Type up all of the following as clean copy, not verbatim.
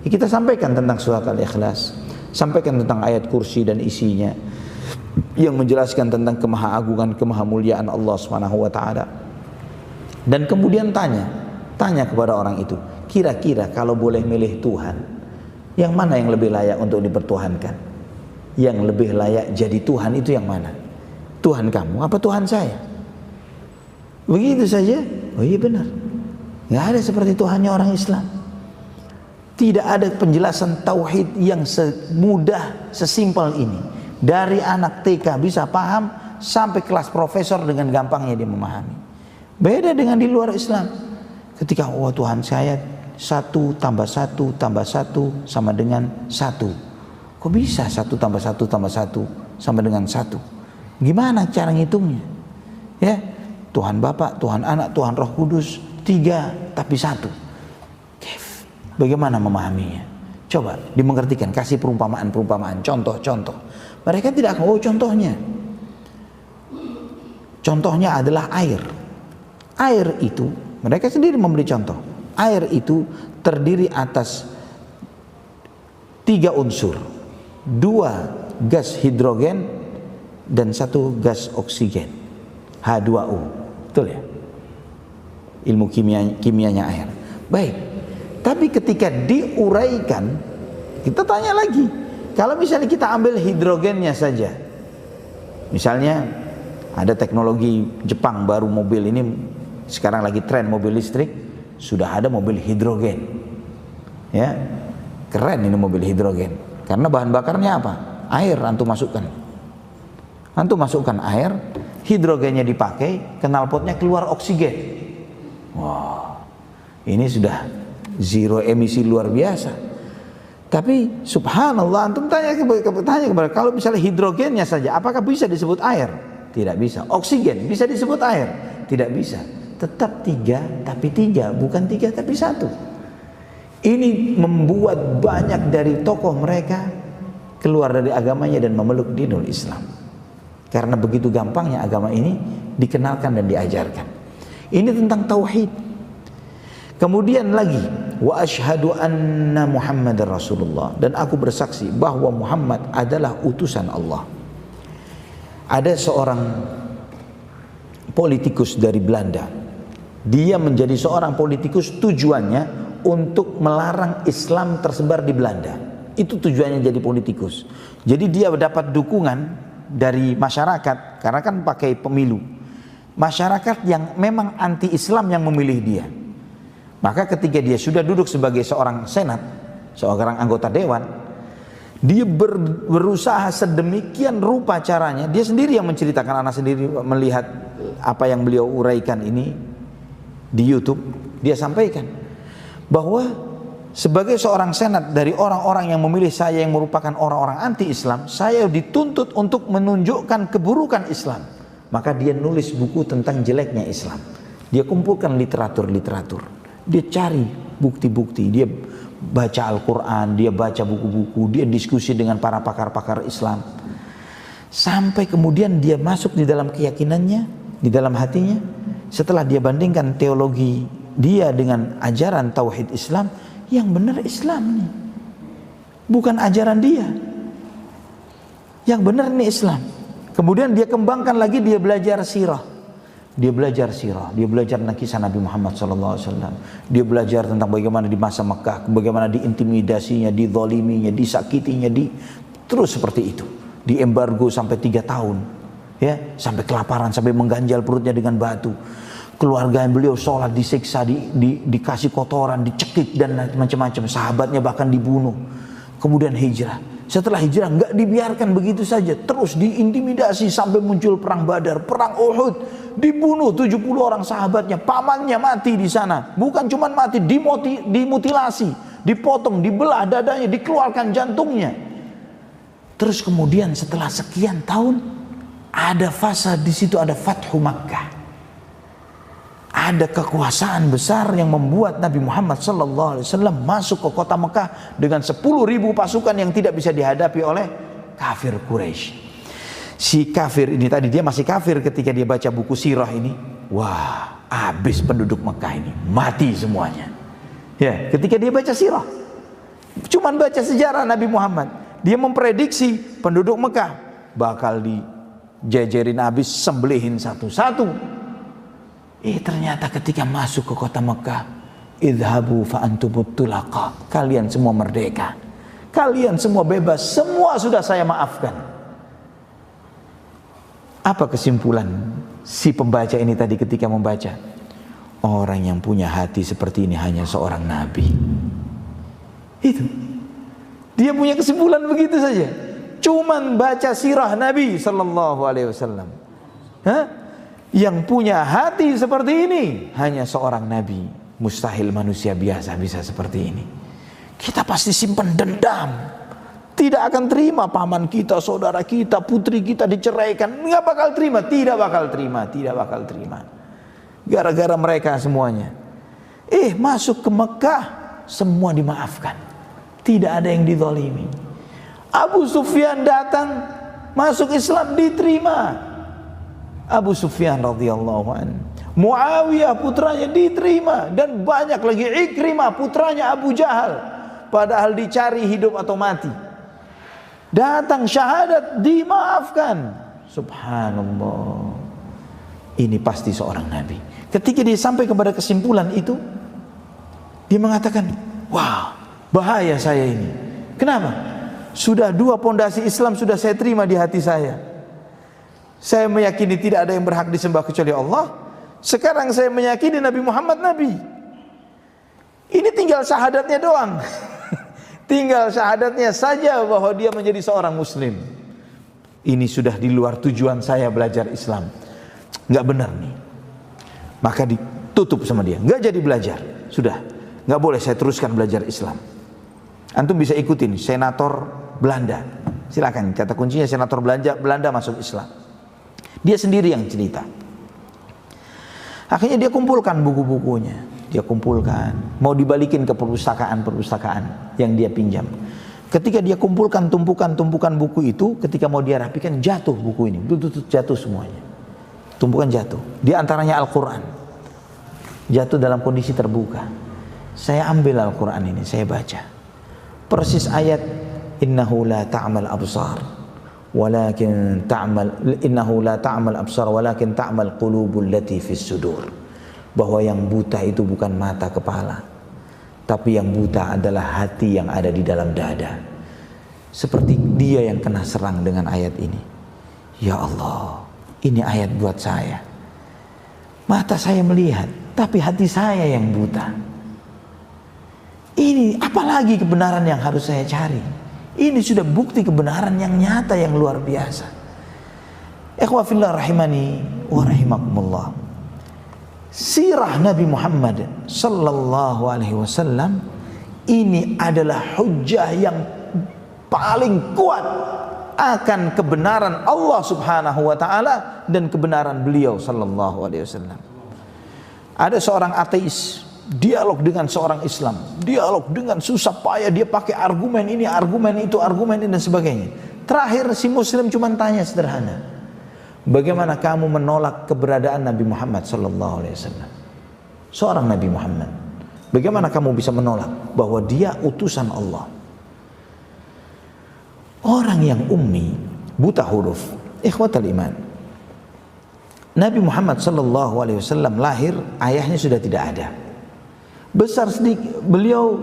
Kita sampaikan tentang surat Al-Ikhlas, sampaikan tentang ayat kursi dan isinya yang menjelaskan tentang kemahaagungan, kemahamuliaan Allah Subhanahu wa taala. Dan kemudian tanya kepada orang itu, kira-kira kalau boleh milih Tuhan, yang mana yang lebih layak untuk dipertuhankan? Yang lebih layak jadi Tuhan itu yang mana? Tuhan kamu apa Tuhan saya? Begitu saja. Oh iya benar. Nggak ada seperti Tuhannya orang Islam. Tidak ada penjelasan tauhid yang semudah, sesimpel ini. Dari anak TK bisa paham sampai kelas profesor dengan gampangnya dia memahami. Beda dengan di luar Islam. Ketika Tuhan saya 1 tambah 1 tambah 1 sama dengan 1. Kok bisa 1 tambah 1 tambah 1 sama dengan 1? Gimana cara ngitungnya? Ya, Tuhan Bapa, Tuhan Anak, Tuhan Roh Kudus 3 tapi 1. Bagaimana memahaminya? Coba dimengertikan, kasih perumpamaan, contoh-contoh. Mereka tidak akan, contohnya. Contohnya adalah air. Air itu, mereka sendiri memberi contoh. Air itu terdiri atas 3 unsur. 2 gas hidrogen dan 1 gas oksigen. H2O. Betul ya? Ilmu kimianya air. Baik. Tapi ketika diuraikan, kita tanya lagi. Kalau misalnya kita ambil hidrogennya saja, misalnya ada teknologi Jepang baru, mobil ini sekarang lagi tren mobil listrik, sudah ada mobil hidrogen. Ya, keren ini mobil hidrogen. Karena bahan bakarnya apa? Air. Antum masukkan air, hidrogennya dipakai, knalpotnya keluar oksigen. Wah, ini sudah zero emisi luar biasa. Tapi subhanallah, antum tanya kepada, kalau misalnya hidrogennya saja, apakah bisa disebut air? Tidak bisa. Oksigen bisa disebut air? Tidak bisa. Tetap 3 tapi 3, bukan 3 tapi 1. Ini membuat banyak dari tokoh mereka keluar dari agamanya dan memeluk dinul Islam. Karena begitu gampangnya agama ini dikenalkan dan diajarkan. Ini tentang tauhid. Kemudian lagi, wa asyhadu anna Muhammadar Rasulullah, dan aku bersaksi bahwa Muhammad adalah utusan Allah. Ada seorang politikus dari Belanda. Dia menjadi seorang politikus tujuannya untuk melarang Islam tersebar di Belanda. Itu tujuannya jadi politikus. Jadi dia dapat dukungan dari masyarakat, karena kan pakai pemilu. Masyarakat yang memang anti Islam yang memilih dia. Maka ketika dia sudah duduk sebagai seorang senat, seorang anggota dewan, dia berusaha sedemikian rupa caranya. Dia sendiri yang menceritakan, anak sendiri melihat apa yang beliau uraikan ini di YouTube. Dia sampaikan bahwa sebagai seorang senat dari orang-orang yang memilih saya yang merupakan orang-orang anti-Islam, saya dituntut untuk menunjukkan keburukan Islam. Maka dia nulis buku tentang jeleknya Islam. Dia kumpulkan literatur. Dia cari bukti-bukti, dia baca Al-Quran, dia baca buku-buku, dia diskusi dengan para pakar-pakar Islam. Sampai kemudian dia masuk di dalam keyakinannya, di dalam hatinya. Setelah dia bandingkan teologi dia dengan ajaran tauhid Islam, yang benar Islam nih, bukan ajaran dia. Yang benar ini Islam. Kemudian dia kembangkan lagi, dia belajar sirah. Dia belajar sirah, dia belajar kisah Nabi Muhammad SAW. Dia belajar tentang bagaimana di masa Mekah, bagaimana diintimidasinya, dizaliminya, disakitinya, terus seperti itu. Diembargo sampai 3 tahun, ya, sampai kelaparan, sampai mengganjal perutnya dengan batu. Keluarga beliau sholat disiksa, dikasih kotoran, dicekik dan macam-macam. Sahabatnya bahkan dibunuh. Kemudian hijrah. Setelah hijrah nggak dibiarkan begitu saja, terus diintimidasi sampai muncul perang Badar, perang Uhud, dibunuh 70 orang sahabatnya, pamannya mati di sana. Bukan cuma mati, dimutilasi, dipotong, dibelah dadanya, dikeluarkan jantungnya. Terus kemudian setelah sekian tahun ada fase di situ, ada Fathu Makkah. Ada kekuasaan besar yang membuat Nabi Muhammad SAW masuk ke kota Mekah dengan 10.000 pasukan yang tidak bisa dihadapi oleh kafir Quraisy. Si kafir ini tadi, dia masih kafir ketika dia baca buku sirah ini. Wah, habis penduduk Mekah ini, mati semuanya. Ya, ketika dia baca sirah, Cuman baca sejarah Nabi Muhammad, dia memprediksi penduduk Mekah bakal dijejerin habis, sembelihin satu-satu. Ternyata ketika masuk ke kota Mekah, idhabu fa antumut tulaqa, kalian semua merdeka, kalian semua bebas, semua sudah saya maafkan. Apa kesimpulan si pembaca ini tadi ketika membaca? Orang yang punya hati seperti ini hanya seorang nabi. Itu dia punya kesimpulan begitu saja, cuman baca sirah Nabi Sallallahu Alaihi Wasallam. Yang punya hati seperti ini hanya seorang nabi. Mustahil manusia biasa bisa seperti ini. Kita pasti simpan dendam, tidak akan terima paman kita, saudara kita, putri kita diceraikan. Nggak bakal terima, tidak bakal terima, tidak bakal terima. Gara-gara mereka semuanya. Masuk ke Mekah, semua dimaafkan, tidak ada yang dizalimi. Abu Sufyan datang, masuk Islam, diterima. Abu Sufyan radhiyallahu anhu, Muawiyah putranya diterima, dan banyak lagi, Ikrimah putranya Abu Jahal, padahal dicari hidup atau mati, datang syahadat, dimaafkan. Subhanallah, ini pasti seorang nabi. Ketika dia sampai kepada kesimpulan itu, dia mengatakan, wah, bahaya saya ini. Kenapa? Sudah 2 pondasi Islam sudah saya terima di hati saya. Saya meyakini tidak ada yang berhak disembah kecuali Allah. Sekarang saya meyakini Nabi Muhammad nabi. Ini tinggal syahadatnya doang. Tinggal syahadatnya saja bahwa dia menjadi seorang muslim. Ini sudah di luar tujuan saya belajar Islam. Nggak benar nih. Maka ditutup sama dia, nggak jadi belajar. Sudah, nggak boleh saya teruskan belajar Islam. Antum bisa ikutin senator Belanda. Silakan, kata kuncinya senator Belanda masuk Islam. Dia sendiri yang cerita. Akhirnya dia kumpulkan buku-bukunya, dia kumpulkan, mau dibalikin ke perpustakaan yang dia pinjam. Ketika dia kumpulkan tumpukan buku itu, ketika mau dia rapikan, jatuh buku ini, jatuh semuanya. Tumpukan jatuh. Di antaranya Al-Quran, jatuh dalam kondisi terbuka. Saya ambil Al-Quran ini, saya baca. Persis ayat innahu la ta'mal absar walakin ta'mal qulubul lati fis sudur. Bahwa yang buta itu bukan mata kepala, tapi yang buta adalah hati yang ada di dalam dada. Seperti dia yang kena serang dengan ayat ini. Ya Allah, ini ayat buat saya. Mata saya melihat, tapi hati saya yang buta. Ini apalagi kebenaran yang harus saya cari? Ini sudah bukti kebenaran yang nyata, yang luar biasa. Ikhwah fillah rahimani wa rahimakumullah. Sirah Nabi Muhammad sallallahu alaihi wasallam ini adalah hujjah yang paling kuat akan kebenaran Allah Subhanahu wa taala dan kebenaran beliau sallallahu alaihi wasallam. Ada seorang ateis dialog dengan seorang Islam, dialog dengan susah payah, dia pakai argumen ini, argumen itu, argumen ini dan sebagainya. Terakhir si muslim cuma tanya sederhana, bagaimana kamu menolak keberadaan Nabi Muhammad sallallahu alaihi wasallam? Seorang Nabi Muhammad, bagaimana kamu bisa menolak bahwa dia utusan Allah? Orang yang ummi, buta huruf, ikhwatal iman. Nabi Muhammad sallallahu alaihi wasallam lahir, ayahnya sudah tidak ada. Besar sedikit, beliau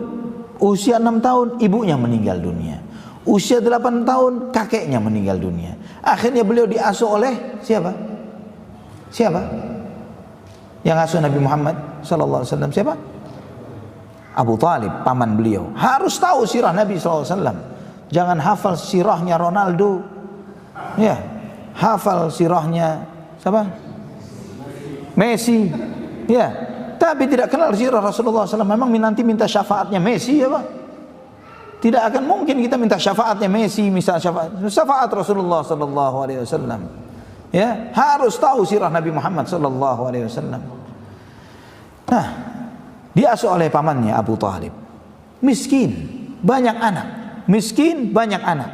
usia 6 tahun, ibunya meninggal dunia. Usia 8 tahun, kakeknya meninggal dunia. Akhirnya beliau diasuh oleh siapa? Siapa? Yang asuh Nabi Muhammad sallallahu alaihi wasallam siapa? Abu Talib, paman beliau. Harus tahu sirah Nabi sallallahu alaihi wasallam. Jangan hafal sirahnya Ronaldo, ya, hafal sirahnya siapa? Messi, ya, tapi tidak kenal sirah Rasulullah SAW. Memang nanti minta syafaatnya Messi, ya Pak? Tidak akan mungkin kita minta syafaatnya Messi, misal syafaat Rasulullah SAW. Ya, harus tahu sirah Nabi Muhammad SAW. Nah, diasuh oleh pamannya Abu Talib, miskin, banyak anak. Miskin, banyak anak.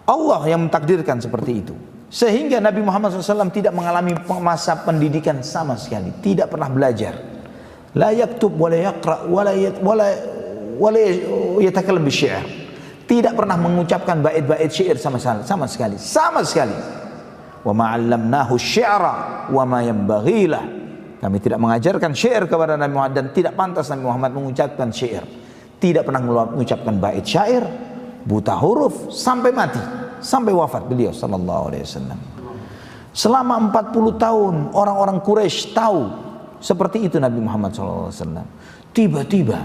Allah yang mentakdirkan seperti itu. Sehingga Nabi Muhammad SAW tidak mengalami masa pendidikan sama sekali. Tidak pernah belajar. La yaktub wa la yaqra wa la wa la yatakallam bisyi'r. Tidak pernah mengucapkan bait-bait syair sama sekali. Wa ma 'allamnahu syi'ra wa ma yanbaghi lah. Kami tidak mengajarkan syair kepada Nabi Muhammad dan tidak pantas Nabi Muhammad mengucapkan syair. Tidak pernah mengucapkan bait syair, buta huruf sampai mati, sampai wafat beliau sallallahu alaihi wasallam. Selama 40 tahun orang-orang Quraisy tahu seperti itu Nabi Muhammad sallallahu alaihi wasallam. Tiba-tiba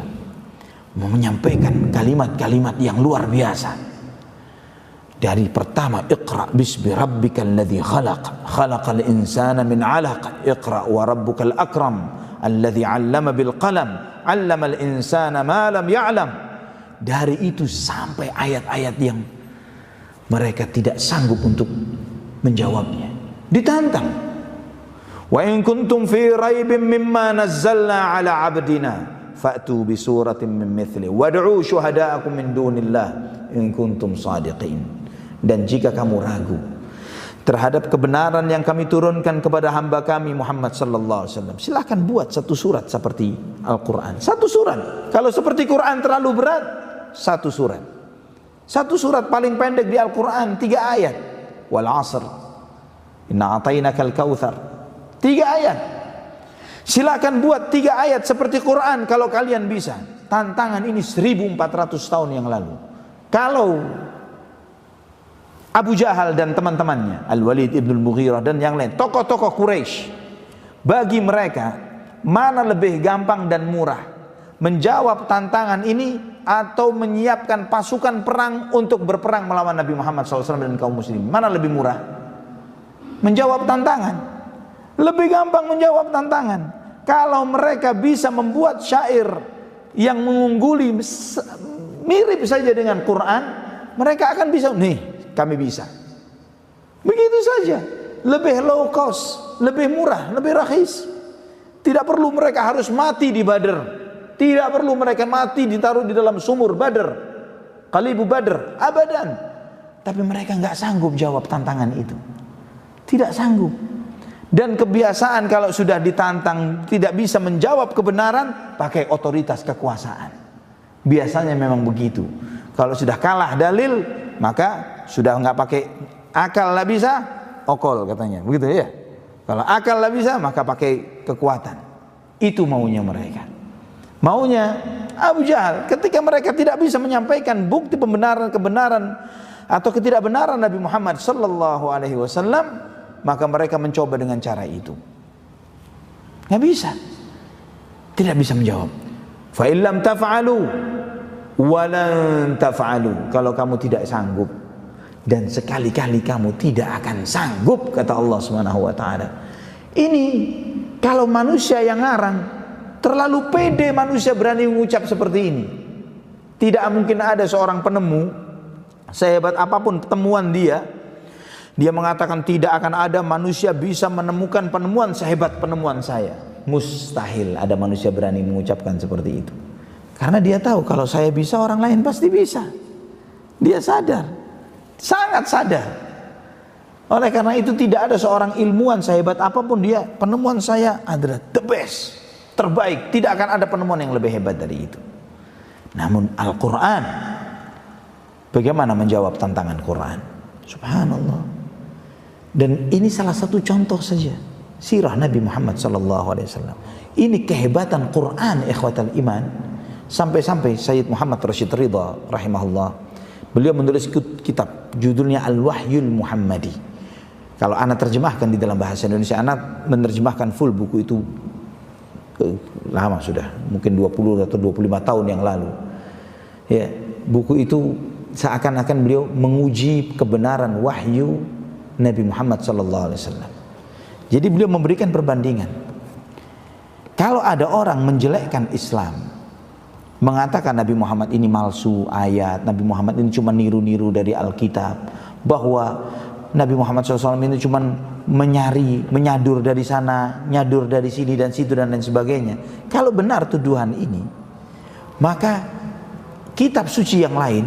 menyampaikan kalimat-kalimat yang luar biasa. Dari pertama, Iqra bismi rabbikal ladzi khalaqal insana min 'alaq, Iqra wa rabbukal akram alladzi 'allama bil qalam, 'allamal insana ma lam ya'lam. Dari itu sampai ayat-ayat yang mereka tidak sanggup untuk menjawabnya. Ditantang. Wa in kuntum fi raibin mimma nazzalna 'ala 'abdina fa'tu bi suratin min mithli wad'u syuhada'akum min dunillah in kuntum shadiqin. Dan jika kamu ragu terhadap kebenaran yang kami turunkan kepada hamba kami Muhammad sallallahu alaihi wasallam, silahkan buat satu surat seperti Al-Quran. Satu surat. Kalau seperti Quran terlalu berat, satu surat. Satu surat paling pendek di Al-Quran 3 ayat. Wal 'asr inna a'tainakal kautsar. 3 ayat. Silakan buat 3 ayat seperti Quran kalau kalian bisa. Tantangan ini 1400 tahun yang lalu. Kalau Abu Jahal dan teman-temannya, Al-Walid ibn al-Mughirah dan yang lain, tokoh-tokoh Quraisy, bagi mereka mana lebih gampang dan murah? Menjawab tantangan ini atau menyiapkan pasukan perang untuk berperang melawan Nabi Muhammad SAW dan kaum muslimin? Mana lebih murah? Menjawab tantangan. Lebih gampang menjawab tantangan. Kalau mereka bisa membuat syair yang mengungguli mirip saja dengan Quran, mereka akan bisa. Nih, kami bisa. Begitu saja. Lebih low cost, lebih murah, lebih rakhis. Tidak perlu mereka harus mati di Badr. Tidak perlu mereka mati ditaruh di dalam sumur Badr, Qalibu Badr, abadan. Tapi mereka nggak sanggup jawab tantangan itu. Tidak sanggup. Dan kebiasaan kalau sudah ditantang tidak bisa menjawab kebenaran, pakai otoritas kekuasaan. Biasanya memang begitu. Kalau sudah kalah dalil, maka sudah nggak pakai akal lah bisa, okol katanya, begitu ya. Kalau akal lah bisa, maka pakai kekuatan. Itu maunya mereka. Maunya Abu Jahal ketika mereka tidak bisa menyampaikan bukti kebenaran atau ketidakbenaran Nabi Muhammad sallallahu alaihi wasallam, maka mereka mencoba dengan cara itu. Nggak bisa. Tidak bisa menjawab. Fa illam taf'alu walan taf'alu. Kalau kamu tidak sanggup dan sekali-kali kamu tidak akan sanggup, kata Allah Subhanahu wa taala. Ini kalau manusia yang ngarang, terlalu pede manusia berani mengucap seperti ini. Tidak mungkin ada seorang penemu, sehebat apapun temuan dia mengatakan tidak akan ada manusia bisa menemukan penemuan sehebat penemuan saya. Mustahil ada manusia berani mengucapkan seperti itu. Karena dia tahu kalau saya bisa, orang lain pasti bisa. Dia sadar, sangat sadar. Oleh karena itu tidak ada seorang ilmuwan sehebat apapun dia, penemuan saya adalah the best, terbaik. Tidak akan ada penemuan yang lebih hebat dari itu. Namun Al-Quran, bagaimana menjawab tantangan Quran? Subhanallah. Dan ini salah satu contoh saja sirah Nabi Muhammad SAW. Ini kehebatan Quran, ikhwatal iman. Sampai-sampai Sayyid Muhammad Rashid Ridha rahimahullah, beliau menulis kitab judulnya Al-Wahyul Muhammadi. Kalau anak terjemahkan di dalam bahasa Indonesia, anak menerjemahkan full buku itu lama sudah, mungkin 20 atau 25 tahun yang lalu. Ya, buku itu seakan-akan beliau menguji kebenaran wahyu Nabi Muhammad SAW. Jadi beliau memberikan perbandingan. Kalau ada orang menjelekkan Islam, mengatakan Nabi Muhammad ini malsu ayat, Nabi Muhammad ini cuma niru-niru dari Alkitab, bahwa Nabi Muhammad SAW ini cuma menyadur dari sana, nyadur dari sini dan situ dan lain sebagainya. Kalau benar tuduhan ini, maka kitab suci yang lain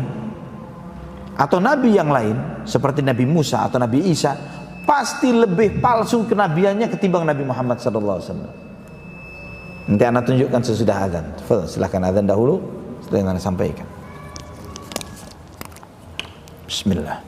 atau nabi yang lain seperti Nabi Musa atau Nabi Isa pasti lebih palsu kenabiannya ketimbang Nabi Muhammad SAW. Nanti anak tunjukkan sesudah azan. Silahkan azan dahulu, yang Anda sampaikan. Bismillah.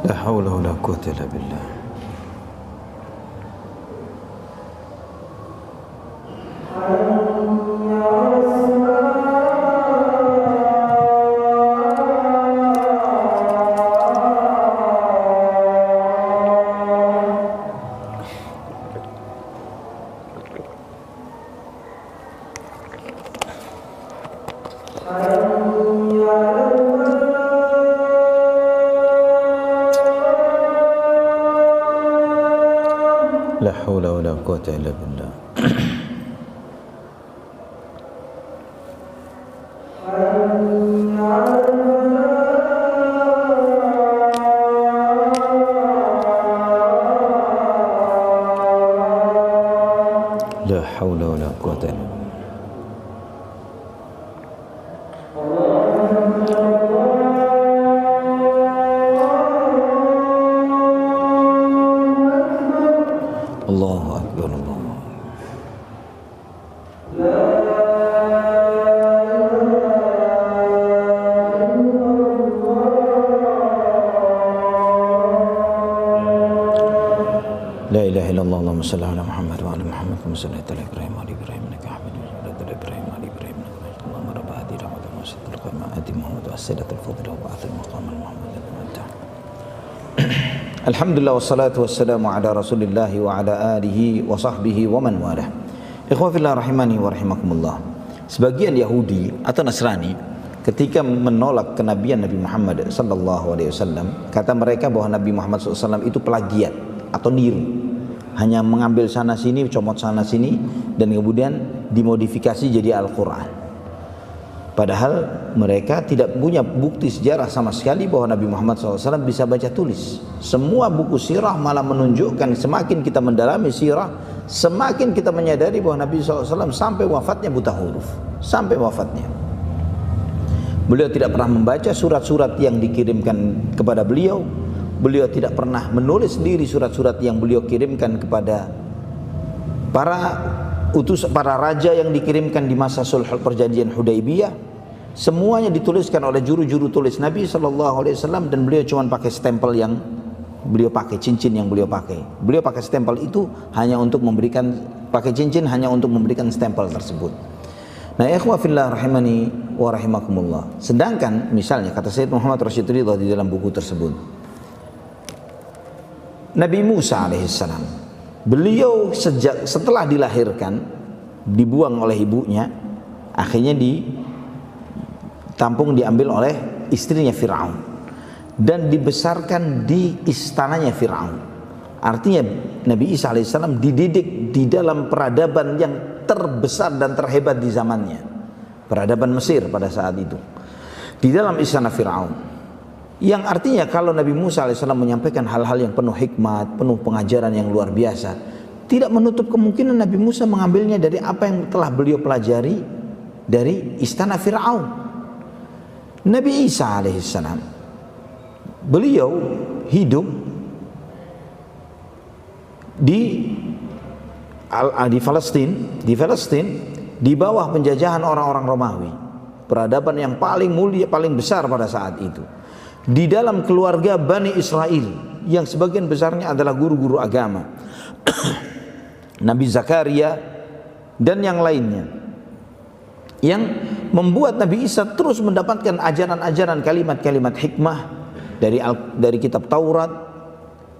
La haula wala quwwata illa billah. La haula wala quwwata illa billah. La haula wala quwwata illa billah. Allahu akbar, Allahu akbar. La ilaha illallah, Allahumma salli ala Muhammad wa ala Muhammad kama sallaita ala Ibrahim wa ala Ibrahim innaka Hamidum Majid. Ala Ibrahim wa ala Ibrahim innaka Hamidum Majid. Allahumma rabb hadhihi rahmatil wasi'atil qiyamah ati Muhammad wa as-silatul fadila wa ba'athil maqamal Muhammad al-Mu'ta. Alhamdulillah wassalatu wassalamu ala Rasulillah wa ala alihi wa sahbihi wa man walah. Ikhwan fillah rahimani wa rahimakumullah. Sebagian Yahudi atau Nasrani ketika menolak kenabian Nabi Muhammad sallallahu alaihi wasallam, kata mereka bahwa Nabi Muhammad sallallahu alaihi wasallam itu plagiat atau niru. Hanya mengambil sana sini, comot sana sini dan kemudian dimodifikasi jadi Al-Qur'an. Padahal mereka tidak punya bukti sejarah sama sekali bahwa Nabi Muhammad SAW bisa baca tulis. Semua buku sirah malah menunjukkan semakin kita mendalami sirah, semakin kita menyadari bahwa Nabi SAW sampai wafatnya buta huruf. Sampai wafatnya. Beliau tidak pernah membaca surat-surat yang dikirimkan kepada beliau. Beliau tidak pernah menulis sendiri surat-surat yang beliau kirimkan kepada para raja yang dikirimkan di masa sulh perjanjian Hudaibiyah. Semuanya dituliskan oleh juru-juru tulis Nabi SAW dan beliau cuma pakai stempel yang beliau pakai, cincin yang beliau pakai. Beliau pakai stempel itu hanya untuk memberikan, pakai cincin hanya untuk memberikan stempel tersebut. Nah, ikhwah fillah rahimani wa rahimakumullah. Sedangkan misalnya kata Sayyid Muhammad Rashid Ridha di dalam buku tersebut, Nabi Musa alaihissalam, beliau setelah dilahirkan, dibuang oleh ibunya, akhirnya diambil oleh istrinya Fir'aun dan dibesarkan di istananya Fir'aun. Artinya Nabi Isa alaihissalam dididik di dalam peradaban yang terbesar dan terhebat di zamannya, peradaban Mesir pada saat itu, di dalam istana Fir'aun. Yang artinya kalau Nabi Musa alaihissalam menyampaikan hal-hal yang penuh hikmat, penuh pengajaran yang luar biasa, tidak menutup kemungkinan Nabi Musa mengambilnya dari apa yang telah beliau pelajari dari istana Fir'aun. Nabi Isa alaihissalam, beliau hidup di Palestina, di bawah penjajahan orang-orang Romawi, peradaban yang paling mulia, paling besar pada saat itu. Di dalam keluarga Bani Israel yang sebagian besarnya adalah guru-guru agama, Nabi Zakaria dan yang lainnya, yang membuat Nabi Isa terus mendapatkan ajaran-ajaran, kalimat-kalimat hikmah dari kitab Taurat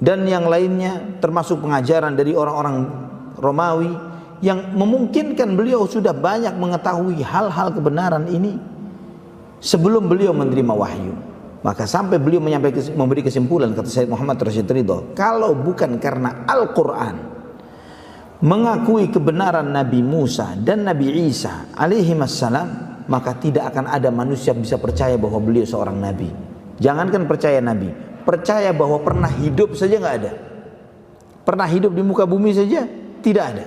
dan yang lainnya, termasuk pengajaran dari orang-orang Romawi yang memungkinkan beliau sudah banyak mengetahui hal-hal kebenaran ini sebelum beliau menerima wahyu. Maka sampai beliau memberi kesimpulan, kata Sayyid Muhammad Rashid Ridho, kalau bukan karena Al-Quran mengakui kebenaran Nabi Musa dan Nabi Isa alaihimassalam, maka tidak akan ada manusia bisa percaya bahwa beliau seorang Nabi. Jangankan percaya Nabi, percaya bahwa pernah hidup saja nggak ada. Pernah hidup di muka bumi saja tidak ada.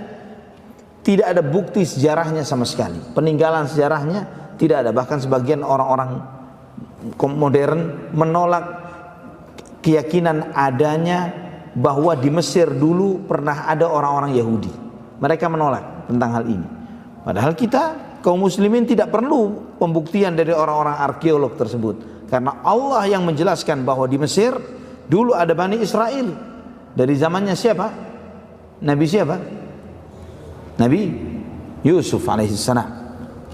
Tidak ada bukti sejarahnya sama sekali. Peninggalan sejarahnya tidak ada. Bahkan sebagian orang-orang modern menolak keyakinan adanya bahwa di Mesir dulu pernah ada orang-orang Yahudi. Mereka menolak tentang hal ini. Padahal kita kaum muslimin tidak perlu pembuktian dari orang-orang arkeolog tersebut, karena Allah yang menjelaskan bahwa di Mesir dulu ada Bani Israel. Dari zamannya siapa? Nabi siapa? Nabi Yusuf alaihissalam.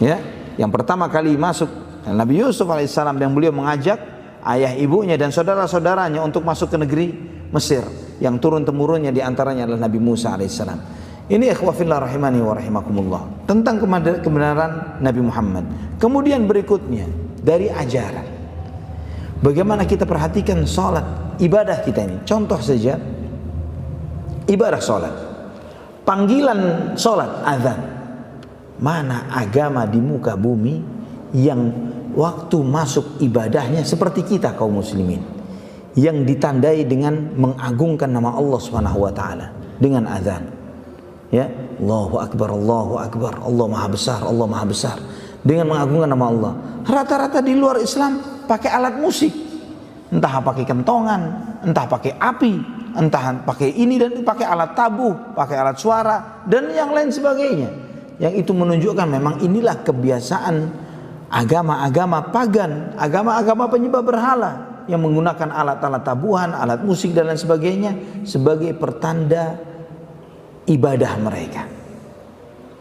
Ya, yang pertama kali masuk Nabi Yusuf alaihissalam, yang beliau mengajak ayah ibunya dan saudara-saudaranya untuk masuk ke negeri Mesir, yang turun-temurunnya diantaranya adalah Nabi Musa alaihissalam. Ini ikhwafillah rahimani wa rahimakumullah, tentang kebenaran Nabi Muhammad. Kemudian berikutnya dari ajaran, bagaimana kita perhatikan sholat, ibadah kita ini. Contoh saja ibadah sholat, panggilan sholat, azan. Mana agama di muka bumi yang waktu masuk ibadahnya seperti kita kaum muslimin, yang ditandai dengan mengagungkan nama Allah Subhanahu wa taala dengan azan. Ya, Allahu akbar, Allahu akbar, Allah maha besar, Allah maha besar, dengan mengagungkan nama Allah. Rata-rata di luar Islam pakai alat musik, entah pakai kentongan, entah pakai api, entah pakai ini dan pakai alat tabuh, pakai alat suara dan yang lain sebagainya. Yang itu menunjukkan memang inilah kebiasaan agama-agama pagan, agama-agama penyembah berhala yang menggunakan alat-alat tabuhan, alat musik dan lain sebagainya sebagai pertanda ibadah mereka.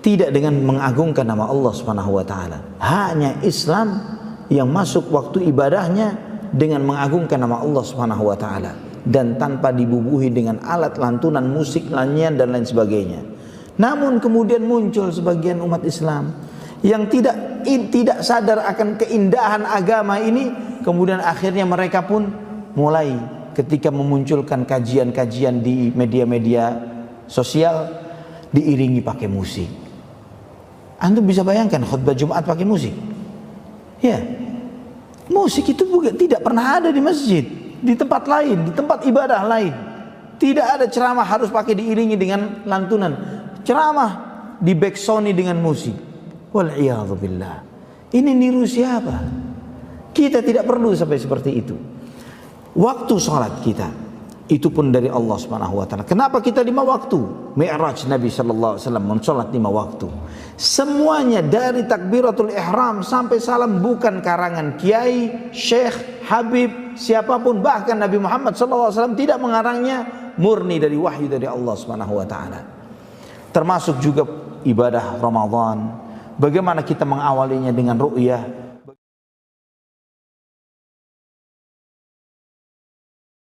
Tidak dengan mengagungkan nama Allah Subhanahu wa taala. Hanya Islam yang masuk waktu ibadahnya dengan mengagungkan nama Allah Subhanahu wa taala dan tanpa dibubuhi dengan alat lantunan musik, nyanyian dan lain sebagainya. Namun kemudian muncul sebagian umat Islam yang tidak sadar akan keindahan agama ini, kemudian akhirnya mereka pun mulai ketika memunculkan kajian-kajian di media-media sosial diiringi pakai musik. Antum bisa bayangkan khutbah Jumat pakai musik? Ya, musik itu tidak pernah ada di masjid, di tempat lain, di tempat ibadah lain. Tidak ada ceramah harus pakai diiringi dengan lantunan. Ceramah di backsoni dengan musik. Wal'iyadzubillah. Ini niru siapa? Kita tidak perlu sampai seperti itu. Waktu sholat kita itu pun dari Allah Subhanahu wa taala. Kenapa kita 5 waktu? Mi'raj Nabi sallallahu alaihi wasallam mensalat 5 waktu. Semuanya dari takbiratul ihram sampai salam bukan karangan kiai, syekh, habib, siapapun, bahkan Nabi Muhammad sallallahu alaihi wasallam tidak mengarangnya, murni dari wahyu dari Allah Subhanahu wa taala. Termasuk juga ibadah Ramadan. Bagaimana kita mengawalinya dengan ru'yah,